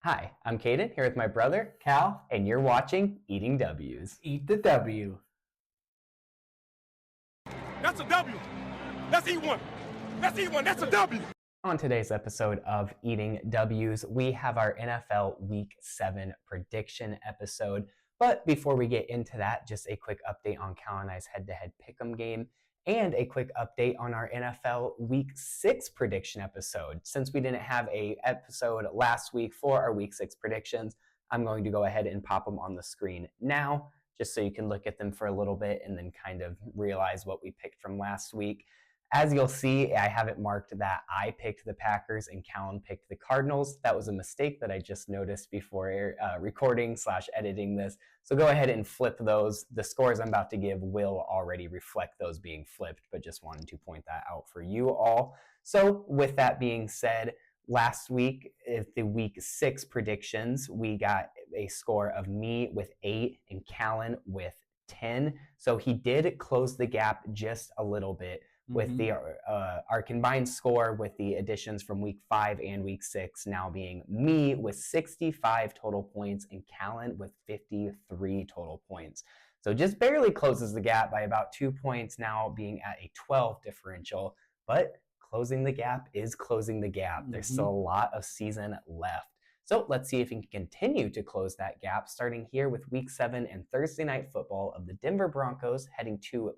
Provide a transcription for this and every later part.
Hi, I'm Caden, here with my brother, Cal, and you're watching Eating W's. eat the W. That's a W. Let's eat one. Let's eat one. That's a W. On today's episode of Eating W's, we have our NFL Week 7 prediction episode. But before we get into that, just a quick update on Cal and I's head-to-head pick'em game and a quick update on our NFL Week 6 prediction episode. Since we didn't have an episode last week for our Week 6 predictions, I'm going to go ahead and pop them on the screen now, just so you can look at them for a little bit and then kind of realize what we picked from last week. As you'll see, I have it marked that I picked the Packers and Callan picked the Cardinals. That was a mistake that I just noticed before recording/editing this. So go ahead and flip those. The scores I'm about to give will already reflect those being flipped, but just wanted to point that out for you all. So with that being said, last week, the Week 6 predictions, we got a score of me with 8 and Callan with 10. So he did close the gap just a little bit with the our combined score with the additions from Week 5 and Week 6 now being me with 65 total points and Callan with 53 total points. So just barely closes the gap by about 2 points, now being at a 12 differential, but closing the gap is closing the gap. There's still a lot of season left. So let's see if he can continue to close that gap, starting here with Week 7 and Thursday Night Football of the Denver Broncos heading to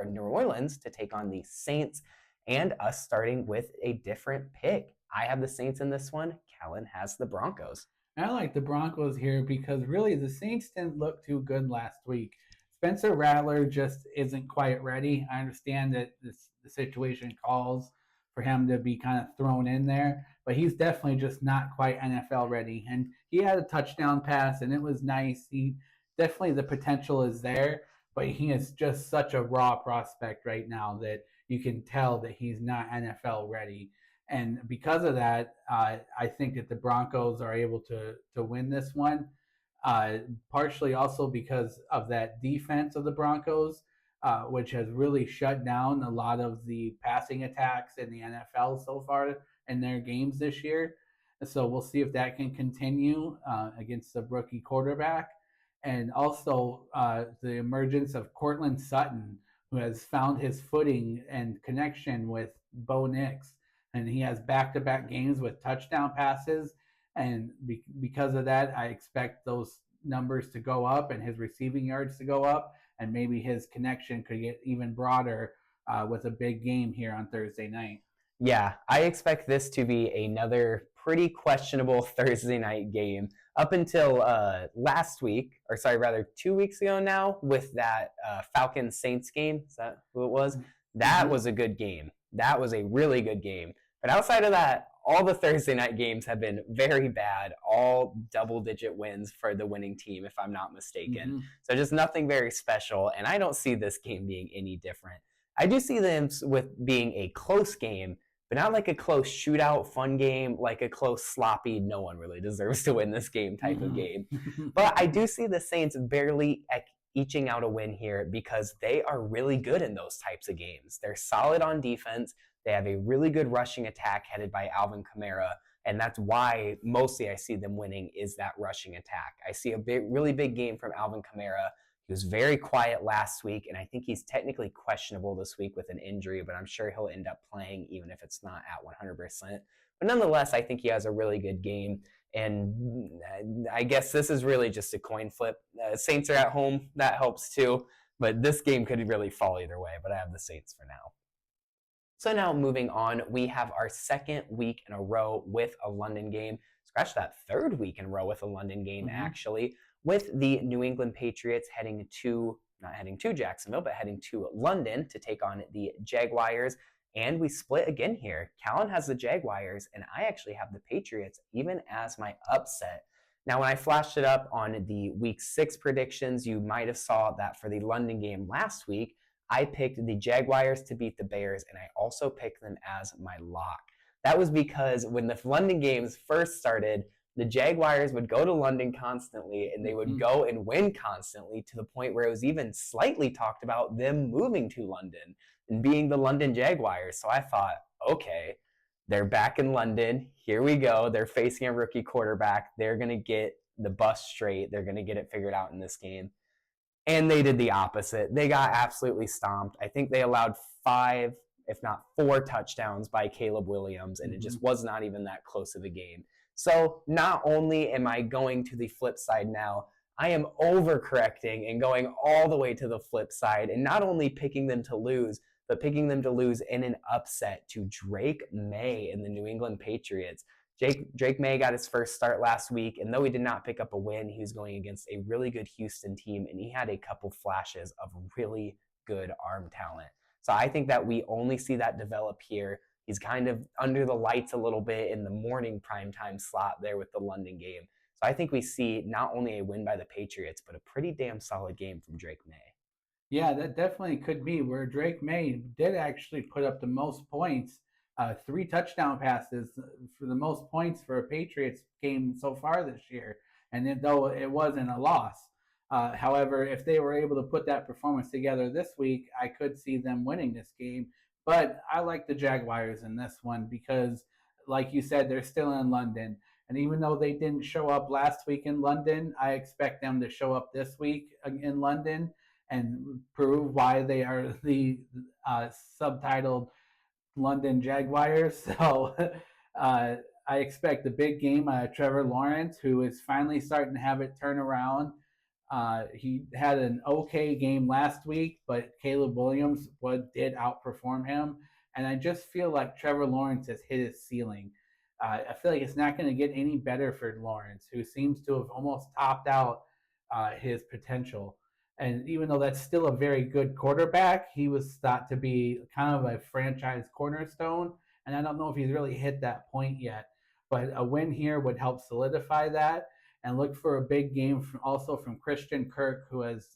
New Orleans to take on the Saints, and us starting with a different pick. I have the Saints in this one. Callan has the Broncos. I like the Broncos here because really the Saints didn't look too good last week. Spencer Rattler just isn't quite ready. I understand that the situation calls for him to be kind of thrown in there, but he's definitely just not quite NFL ready. And he had a touchdown pass, and it was nice. He definitely, the potential is there, but he is just such a raw prospect right now that you can tell that he's not NFL ready. And because of that, I think that the Broncos are able to win this one. Partially also because of that defense of the Broncos, which has really shut down a lot of the passing attacks in the NFL so far in their games this year. So we'll see if that can continue against the rookie quarterback. And also the emergence of Cortland Sutton, who has found his footing and connection with Bo Nix. And he has back-to-back games with touchdown passes. And because of that, I expect those numbers to go up and his receiving yards to go up. And maybe his connection could get even broader with a big game here on Thursday night. Yeah, I expect this to be another pretty questionable Thursday night game up until last week, or sorry, rather 2 weeks ago now, with that Falcons-Saints game. Is that who it was? That was a good game. That was a really good game. But outside of that, all the Thursday night games have been very bad, all double-digit wins for the winning team, if I'm not mistaken. So just nothing very special, and I don't see this game being any different. I do see them with being a close game, but not like a close shootout, fun game, like a close, sloppy, no one really deserves to win this game type of game. But I do see the Saints barely eking out a win here because they are really good in those types of games. They're solid on defense. They have a really good rushing attack headed by Alvin Kamara, and that's why mostly I see them winning is that rushing attack. I see a really big game from Alvin Kamara. He was very quiet last week, and I think he's technically questionable this week with an injury, but I'm sure he'll end up playing even if it's not at 100%. But nonetheless, I think he has a really good game, and I guess this is really just a coin flip. Saints are at home. That helps too, but this game could really fall either way, but I have the Saints for now. So now moving on, we have our second week in a row with a London game. Scratch that, third week in a row with a London game, actually, with the New England Patriots not heading to Jacksonville, but heading to London to take on the Jaguars. And we split again here. Callan has the Jaguars, and I actually have the Patriots, even as my upset. Now, when I flashed it up on the Week 6 predictions, you might have saw that for the London game last week, I picked the Jaguars to beat the Bears, and I also picked them as my lock. That was because when the London games first started, the Jaguars would go to London constantly, and they would go and win constantly to the point where it was even slightly talked about them moving to London and being the London Jaguars. So I thought, okay, They're back in London. Here we go. They're facing a rookie quarterback. They're going to get the bus straight. They're going to get it figured out in this game. And they did the opposite. They got absolutely stomped. I think they allowed 5, if not 4 touchdowns by Caleb Williams, and it just was not even that close of a game. So not only am I going to the flip side now, I am overcorrecting and going all the way to the flip side and not only picking them to lose, but picking them to lose in an upset to Drake May and the New England Patriots. Drake May got his first start last week, and though he did not pick up a win, he was going against a really good Houston team, and he had a couple flashes of really good arm talent. So I think that we only see that develop here. He's kind of under the lights a little bit in the morning primetime slot there with the London game. So I think we see not only a win by the Patriots, but a pretty damn solid game from Drake May. Yeah, that definitely could be where Drake May did actually put up the most points, 3 touchdown passes for the most points for a Patriots game so far this year. And though it wasn't a loss, however, if they were able to put that performance together this week, I could see them winning this game. But I like the Jaguars in this one because, like you said, they're still in London. And even though they didn't show up last week in London, I expect them to show up this week in London and prove why they are the subtitled London Jaguars. So I expect a big game. Trevor Lawrence, who is finally starting to have it turn around. He had an okay game last week, but Caleb Williams did outperform him. And I just feel like Trevor Lawrence has hit his ceiling. I feel like it's not going to get any better for Lawrence, who seems to have almost topped out his potential. And even though that's still a very good quarterback, he was thought to be kind of a franchise cornerstone. And I don't know if he's really hit that point yet. But a win here would help solidify that. And look for a big game also from Christian Kirk, who has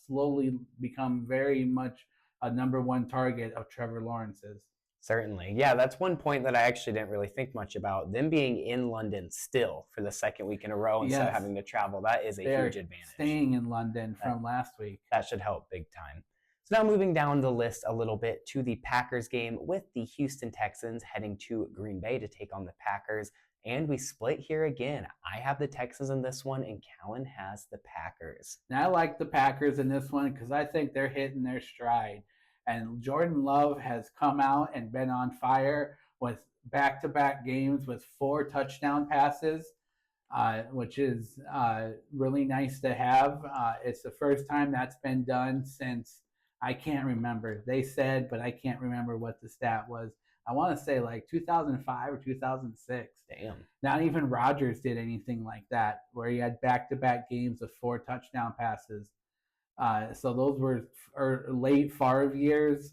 slowly become very much a number 1 target of Trevor Lawrence's. Certainly. Yeah, that's one point that I actually didn't really think much about. Them being in London still for the second week in a row instead of having to travel, that is a huge advantage. Staying in London from last week. That should help big time. So now moving down the list a little bit to the Packers game with the Houston Texans heading to Green Bay to take on the Packers. And we split here again. I have the Texans in this one, and Callan has the Packers. Now I like the Packers in this one because I think they're hitting their stride. And Jordan Love has come out and been on fire with back-to-back games with 4 touchdown passes, which is really nice to have. It's the first time that's been done since I can't remember. They said, but I can't remember what the stat was. I want to say like 2005 or 2006. Damn. Not even Rodgers did anything like that, where he had back-to-back games of 4 touchdown passes. So those were late Favre years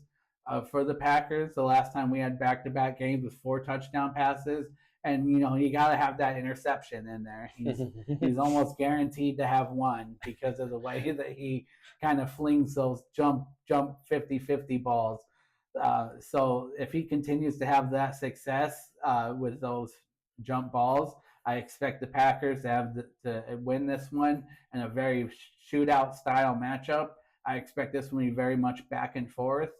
for the Packers. The last time we had back-to-back games with 4 touchdown passes. And, you know, you got to have that interception in there. He's almost guaranteed to have one because of the way that he kind of flings those jump 50-50 balls. So if he continues to have that success with those jump balls, I expect the Packers to win this one in a very shootout style matchup. I expect this one to be very much back and forth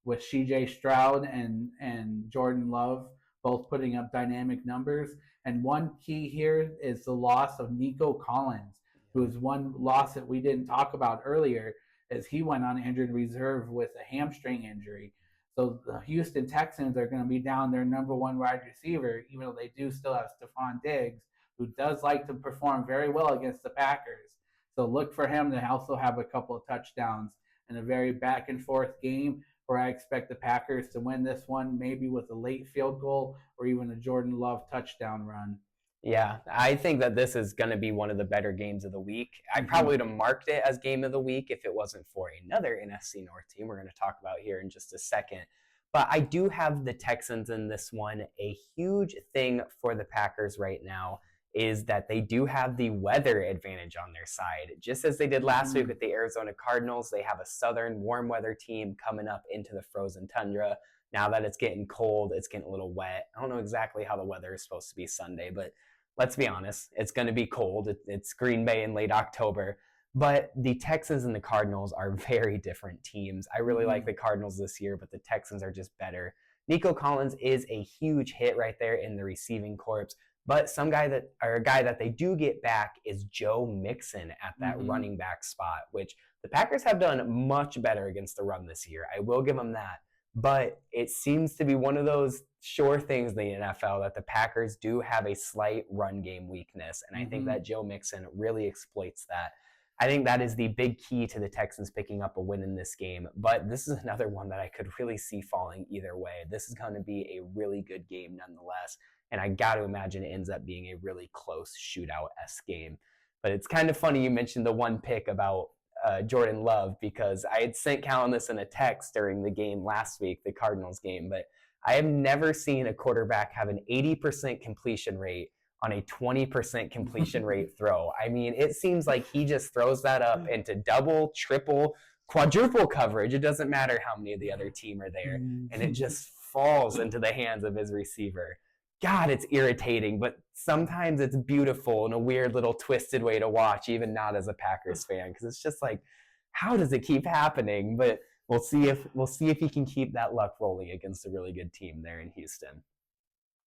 with C.J. Stroud and Jordan Love both putting up dynamic numbers. And one key here is the loss of Nico Collins, who is one loss that we didn't talk about earlier, as he went on injured reserve with a hamstring injury. So the Houston Texans are going to be down their number 1 wide receiver, even though they do still have Stephon Diggs, who does like to perform very well against the Packers. So look for him to also have a couple of touchdowns in a very back and forth game where I expect the Packers to win this one, maybe with a late field goal or even a Jordan Love touchdown run. Yeah, I think that this is going to be one of the better games of the week. I probably would have marked it as game of the week if it wasn't for another NFC North team we're going to talk about here in just a second. But I do have the Texans in this one. A huge thing for the Packers right now is that they do have the weather advantage on their side. Just as they did last week with the Arizona Cardinals, they have a southern warm weather team coming up into the frozen tundra. Now that it's getting cold, it's getting a little wet. I don't know exactly how the weather is supposed to be Sunday, but let's be honest, it's going to be cold. It's Green Bay in late October. But the Texans and the Cardinals are very different teams. I really like the Cardinals this year, but the Texans are just better. Nico Collins is a huge hit right there in the receiving corps. But a guy that they do get back is Joe Mixon at that running back spot, which the Packers have done much better against the run this year. I will give them that. But it seems to be one of those sure things in the NFL that the Packers do have a slight run game weakness. And I think that Joe Mixon really exploits that. I think that is the big key to the Texans picking up a win in this game. But this is another one that I could really see falling either way. This is going to be a really good game nonetheless. And I got to imagine it ends up being a really close shootout-esque game. But it's kind of funny you mentioned the one pick about Jordan Love, because I had sent Callan this in a text during the game last week, the Cardinals game, but I have never seen a quarterback have an 80% completion rate on a 20% completion rate throw. I mean, it seems like he just throws that up into double, triple, quadruple coverage. It doesn't matter how many of the other team are there, and it just falls into the hands of his receiver. God, it's irritating, but sometimes it's beautiful in a weird little twisted way to watch, even not as a Packers fan, because it's just like, how does it keep happening? But we'll see if he can keep that luck rolling against a really good team there in Houston.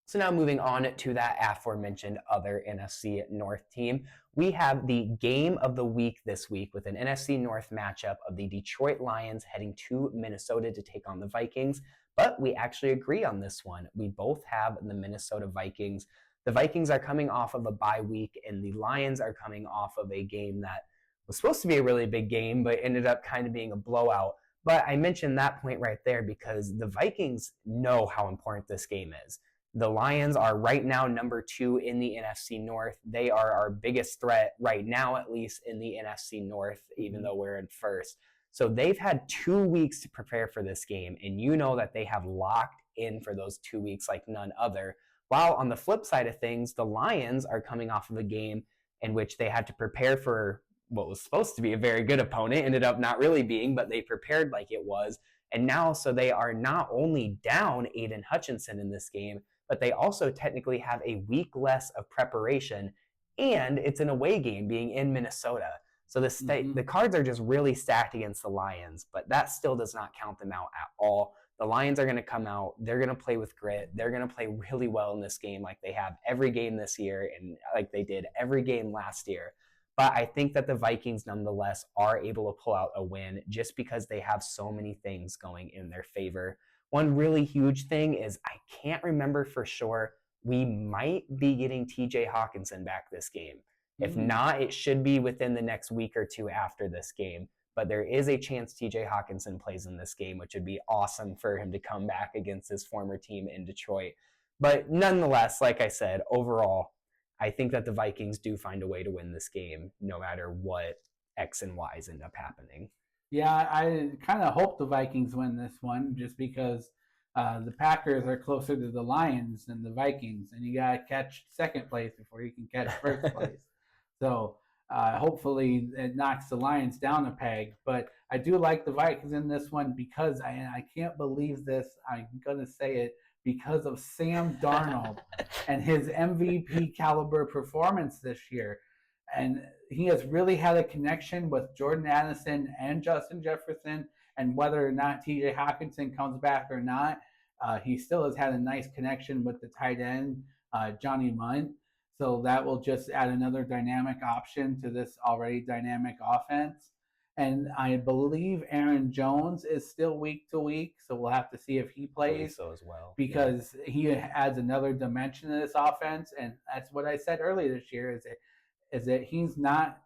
So now moving on to that aforementioned other NFC North team, we have the game of the week this week with an NFC North matchup of the Detroit Lions heading to Minnesota to take on the Vikings. But we actually agree on this one. We both have the Minnesota Vikings. The Vikings are coming off of a bye week, and the Lions are coming off of a game that was supposed to be a really big game, but ended up kind of being a blowout. But I mentioned that point right there because the Vikings know how important this game is. The Lions are right now number 2 in the NFC North. They are our biggest threat right now, at least in the NFC North, even though we're in first. So they've had 2 weeks to prepare for this game, and you know that they have locked in for those 2 weeks like none other. While on the flip side of things, the Lions are coming off of a game in which they had to prepare for what was supposed to be a very good opponent, ended up not really being, but they prepared like it was. And now, so they are not only down Aiden Hutchinson in this game, but they also technically have a week less of preparation, and it's an away game being in Minnesota. So the cards are just really stacked against the Lions, but that still does not count them out at all. The Lions are going to come out. They're going to play with grit. They're going to play really well in this game like they have every game this year and like they did every game last year. But I think that the Vikings nonetheless are able to pull out a win just because they have so many things going in their favor. One really huge thing is I can't remember for sure. We might be getting TJ Hawkinson back this game. If not, it should be within the next week or two after this game. But there is a chance TJ Hawkinson plays in this game, which would be awesome for him to come back against his former team in Detroit. But nonetheless, like I said, overall, I think that the Vikings do find a way to win this game no matter what X and Y's end up happening. Yeah, I kind of hope the Vikings win this one just because the Packers are closer to the Lions than the Vikings, and you got to catch second place before you can catch first place. So hopefully it knocks the Lions down a peg. But I do like the Vikings in this one because I can't believe this. I'm going to say it because of Sam Darnold and his MVP caliber performance this year. And he has really had a connection with Jordan Addison and Justin Jefferson. And whether or not TJ Hawkinson comes back or not, he still has had a nice connection with the tight end, Johnny Munt. So that will just add another dynamic option to this already dynamic offense. And I believe Aaron Jones is still week to week, so we'll have to see if he plays. So as well, because he adds another dimension to this offense. And that's what I said earlier this year is that he's not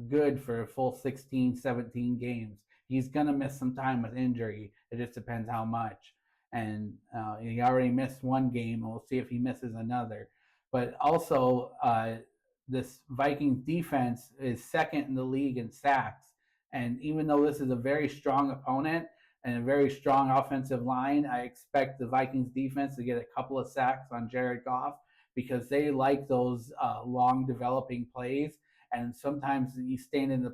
good for a full 16, 17 games. He's going to miss some time with injury. It just depends how much. And he already missed one game, and we'll see if he misses another. But also, this Vikings defense is second in the league in sacks. And even though this is a very strong opponent and a very strong offensive line, I expect the Vikings defense to get a couple of sacks on Jared Goff because they like those long developing plays. And sometimes he stands in the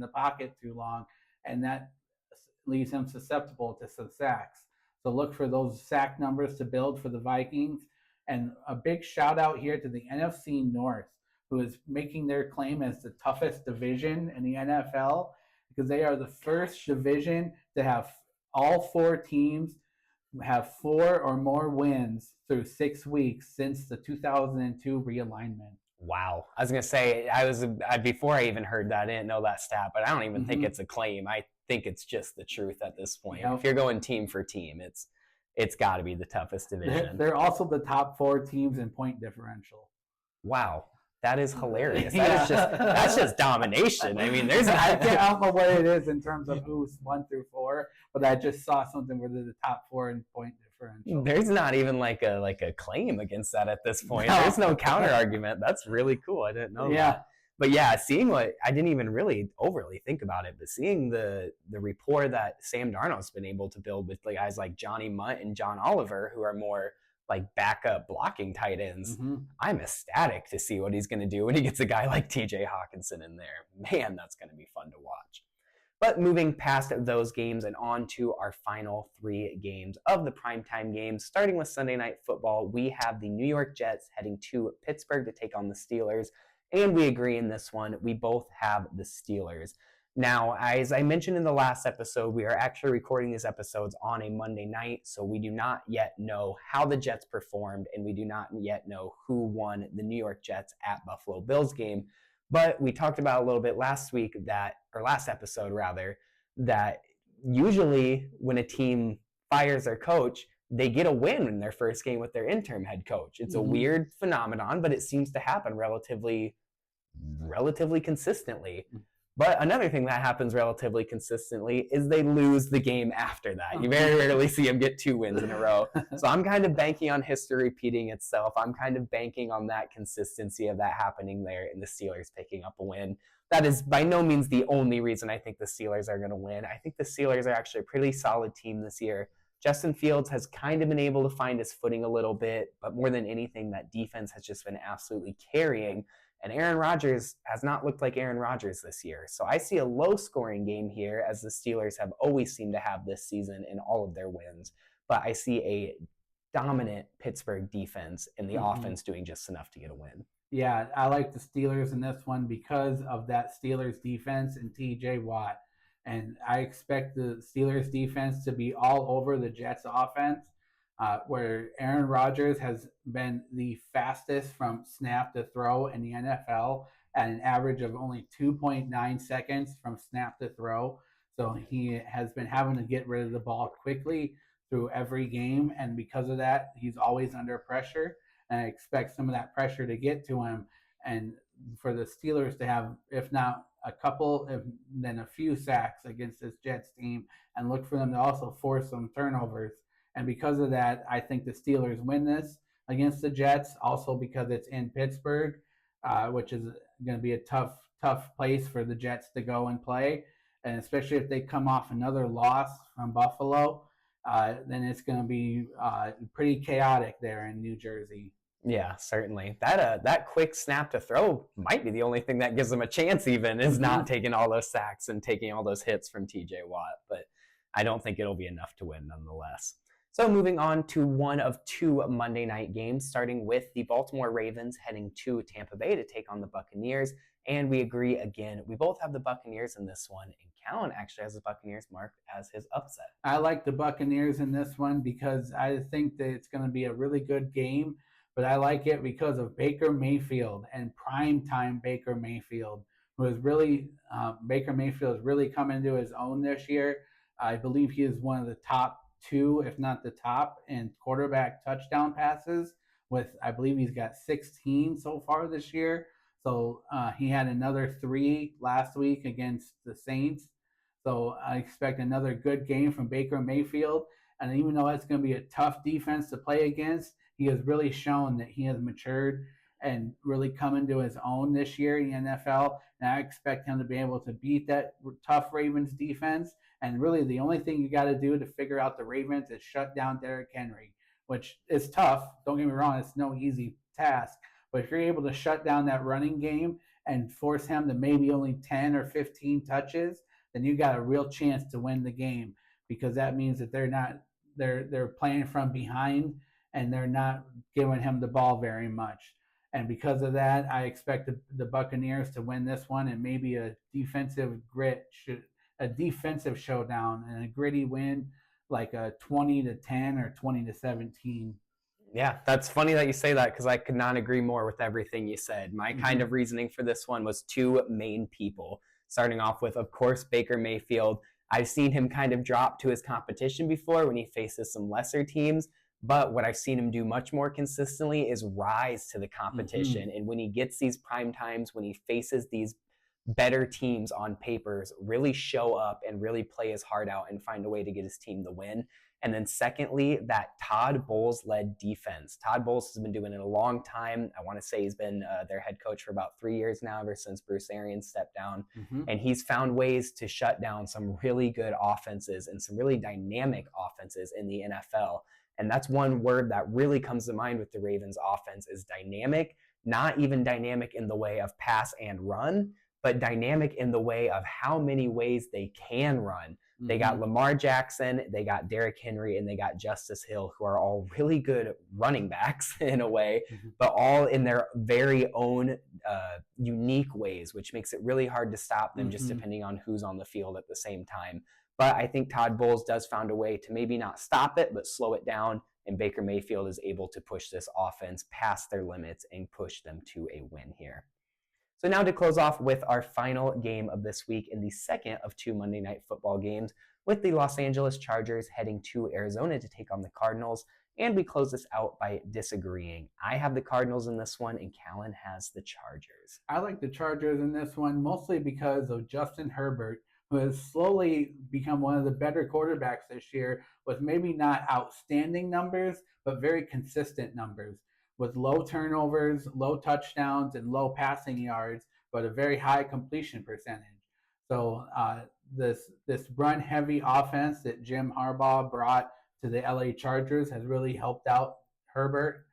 pocket too long, and that leaves him susceptible to some sacks. So look for those sack numbers to build for the Vikings. And a big shout out here to the NFC North, who is making their claim as the toughest division in the NFL because they are the first division to have all 4 teams have 4 or more wins through 6 weeks since the 2002 realignment. Wow. I was going to say, before I even heard that, I didn't know that stat, but I don't even think it's a claim. I think it's just the truth at this point. If you're going team for team, it's got to be the toughest division. They're also the top 4 teams in point differential. Wow. That is hilarious. That's just domination. I mean, I don't know what it is in terms of who's 1 through 4, but I just saw something where they're the top 4 in point differential. There's not even like a claim against that at this point. No. There's no counter argument. That's really cool. I didn't know that. But yeah, seeing what I didn't even really overly think about it, but seeing the rapport that Sam Darnold's been able to build with guys like Johnny Munt and John Oliver, who are more like backup blocking tight ends, I'm ecstatic to see what he's going to do when he gets a guy like TJ Hawkinson in there. Man, that's going to be fun to watch. But moving past those games and on to our final 3 games of the primetime games, starting with Sunday Night Football, we have the New York Jets heading to Pittsburgh to take on the Steelers. And we agree in this one. We both have the Steelers. Now, as I mentioned in the last episode, we are actually recording these episodes on a Monday night, so we do not yet know how the Jets performed, and we do not yet know who won the New York Jets at Buffalo Bills game. But we talked about a little bit last episode, that usually when a team fires their coach, they get a win in their first game with their interim head coach. It's a weird phenomenon, but it seems to happen relatively consistently. But another thing that happens relatively consistently is they lose the game after that. You very rarely see them get 2 wins in a row. So I'm kind of banking on history repeating itself. I'm kind of banking on that consistency of that happening there and the Steelers picking up a win. That is by no means the only reason I think the Steelers are going to win. I think the Steelers are actually a pretty solid team this year. Justin Fields has kind of been able to find his footing a little bit, but more than anything, that defense has just been absolutely carrying. And Aaron Rodgers has not looked like Aaron Rodgers this year. So I see a low-scoring game here, as the Steelers have always seemed to have this season in all of their wins. But I see a dominant Pittsburgh defense and the offense doing just enough to get a win. Yeah, I like the Steelers in this one because of that Steelers defense and TJ Watt. And I expect the Steelers defense to be all over the Jets offense. Where Aaron Rodgers has been the fastest from snap to throw in the NFL at an average of only 2.9 seconds from snap to throw. So he has been having to get rid of the ball quickly through every game. And because of that, he's always under pressure. And I expect some of that pressure to get to him. And for the Steelers to have, if not a couple, then a few sacks against this Jets team, and look for them to also force some turnovers. And because of that, I think the Steelers win this against the Jets, also because it's in Pittsburgh, which is going to be a tough place for the Jets to go and play. And especially if they come off another loss from Buffalo, then it's going to be pretty chaotic there in New Jersey. Yeah, certainly. That quick snap to throw might be the only thing that gives them a chance, even, is not taking all those sacks and taking all those hits from TJ Watt. But I don't think it'll be enough to win nonetheless. So moving on to one of 2 Monday night games, starting with the Baltimore Ravens heading to Tampa Bay to take on the Buccaneers. And we agree again. We both have the Buccaneers in this one. And Callan actually has the Buccaneers marked as his upset. I like the Buccaneers in this one because I think that it's going to be a really good game. But I like it because of Baker Mayfield and primetime Baker Mayfield, who is really Baker Mayfield is really coming into his own this year. I believe he is one of the top 2, if not the top, in quarterback touchdown passes. With, I believe he's got 16 so far this year. So he had another 3 last week against the Saints. So I expect another good game from Baker Mayfield. And even though it's going to be a tough defense to play against, he has really shown that he has matured and really come into his own this year in the NFL. And I expect him to be able to beat that tough Ravens defense. And really the only thing you got to do to figure out the Ravens is shut down Derrick Henry, which is tough. Don't get me wrong, it's no easy task. But if you're able to shut down that running game and force him to maybe only 10 or 15 touches, then you got a real chance to win the game, because that means that they're playing from behind and they're not giving him the ball very much. And because of that, I expect the Buccaneers to win this one, and maybe a defensive showdown and a gritty win like a 20-10 or 20-17. Yeah, that's funny that you say that because I could not agree more with everything you said. My kind of reasoning for this one was two main people. Starting off with, of course, Baker Mayfield. I've seen him kind of drop to his competition before when he faces some lesser teams, but what I've seen him do much more consistently is rise to the competition. And when he gets these prime times, when he faces these better teams on papers, really show up and really play his heart out and find a way to get his team the win. And then secondly, that Todd Bowles-led defense. Todd Bowles has been doing it a long time. I want to say he's been their head coach for about 3 years now, ever since Bruce Arians stepped down. And he's found ways to shut down some really good offenses and some really dynamic offenses in the NFL. And that's one word that really comes to mind with the Ravens offense is dynamic, not even dynamic in the way of pass and run, but dynamic in the way of how many ways they can run. They got Lamar Jackson, they got Derrick Henry, and they got Justice Hill, who are all really good running backs in a way, but all in their very own unique ways, which makes it really hard to stop them just depending on who's on the field at the same time. But I think Todd Bowles does find a way to maybe not stop it, but slow it down, and Baker Mayfield is able to push this offense past their limits and push them to a win here. So now to close off with our final game of this week in the second of 2 Monday Night Football games with the Los Angeles Chargers heading to Arizona to take on the Cardinals. And we close this out by disagreeing. I have the Cardinals in this one and Callan has the Chargers. I like the Chargers in this one mostly because of Justin Herbert, who has slowly become one of the better quarterbacks this year with maybe not outstanding numbers, but very consistent numbers, with low turnovers, low touchdowns, and low passing yards, but a very high completion percentage. So this run-heavy offense that Jim Harbaugh brought to the LA Chargers has really helped out Herbert,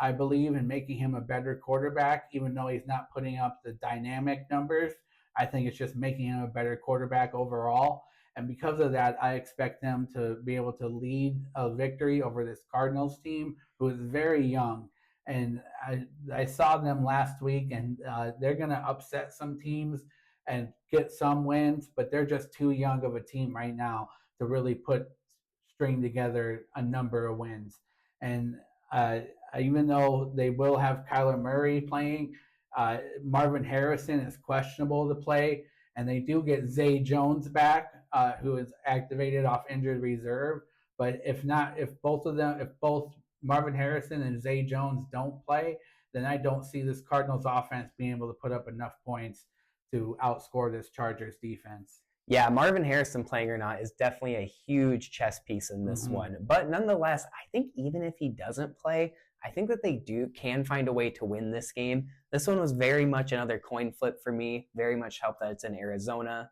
I believe, in making him a better quarterback, even though he's not putting up the dynamic numbers. I think it's just making him a better quarterback overall. And because of that, I expect them to be able to lead a victory over this Cardinals team, who is very young. And I saw them last week, and they're going to upset some teams and get some wins, but they're just too young of a team right now to really string together a number of wins. And even though they will have Kyler Murray playing, Marvin Harrison is questionable to play, and they do get Zay Jones back, who is activated off injured reserve. But if both Marvin Harrison and Zay Jones don't play, then I don't see this Cardinals offense being able to put up enough points to outscore this Chargers defense. Yeah, Marvin Harrison playing or not is definitely a huge chess piece in this one. But nonetheless, I think even if he doesn't play, I think that they can find a way to win this game. This one was very much another coin flip for me. Very much helped that it's in Arizona,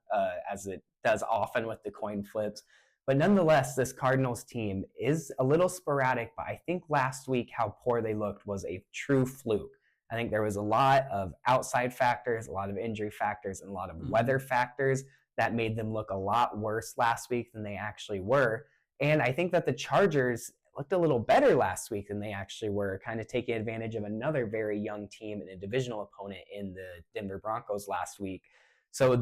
as it does often with the coin flips. But nonetheless, this Cardinals team is a little sporadic, but I think last week how poor they looked was a true fluke. I think there was a lot of outside factors, a lot of injury factors, and a lot of weather factors that made them look a lot worse last week than they actually were. And I think that the Chargers looked a little better last week than they actually were, kind of taking advantage of another very young team and a divisional opponent in the Denver Broncos last week. So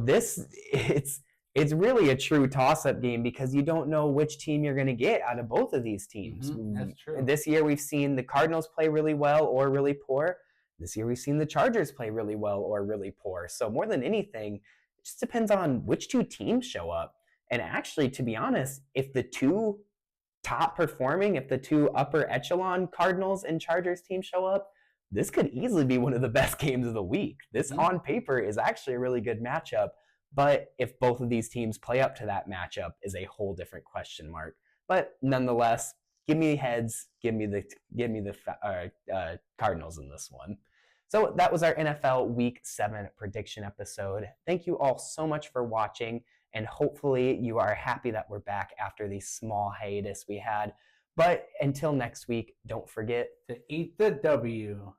it's really a true toss-up game because you don't know which team you're going to get out of both of these teams. That's true. This year we've seen the Cardinals play really well or really poor. This year we've seen the Chargers play really well or really poor. So more than anything, it just depends on which two teams show up. And actually, to be honest, if the two top performing, if the two upper echelon Cardinals and Chargers teams show up, this could easily be one of the best games of the week. This on paper is actually a really good matchup. But if both of these teams play up to that matchup is a whole different question mark. But nonetheless, give me heads, give me the Cardinals in this one. So that was our NFL Week 7 prediction episode. Thank you all so much for watching, and hopefully you are happy that we're back after the small hiatus we had. But until next week, don't forget to eat the W.